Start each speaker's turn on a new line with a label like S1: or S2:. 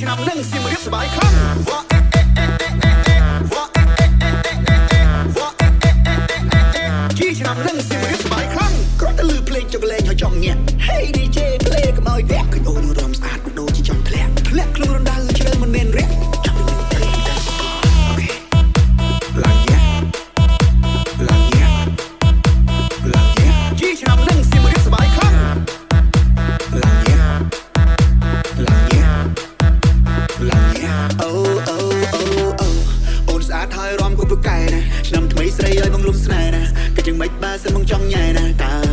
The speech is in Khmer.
S1: ឆ្នាំនឹងសៀមរាបសบายខ្លាំងវ៉ាវ៉ាជីឆ្នាំនឹងសៀមរាបសบายខ្លាំងគ្រាន់តែលឺភ្លេងចុកលេងហើយចង់ញាក់ Hey DJ play កុំឲ្យវាក់ឃើញអូនរំស្អាតដូចជាចង់ធ្លាក់ខ្លួនរំដៅជ្រើមិនមែនរាក់ចាំនឹងទៅឡើងញាក់ជីឆ្នាំនឹងសៀមរាបសบายខ្លាំងឡើងញាក់អូអូនស្អាតហើយរំគួរប្រកែណាឆ្នាំថ្មីស្រីឲ្យបងលុបស្នេហ៍ណាក៏ចឹងមិនបាសិនបងចង់ញ៉ែណាតើ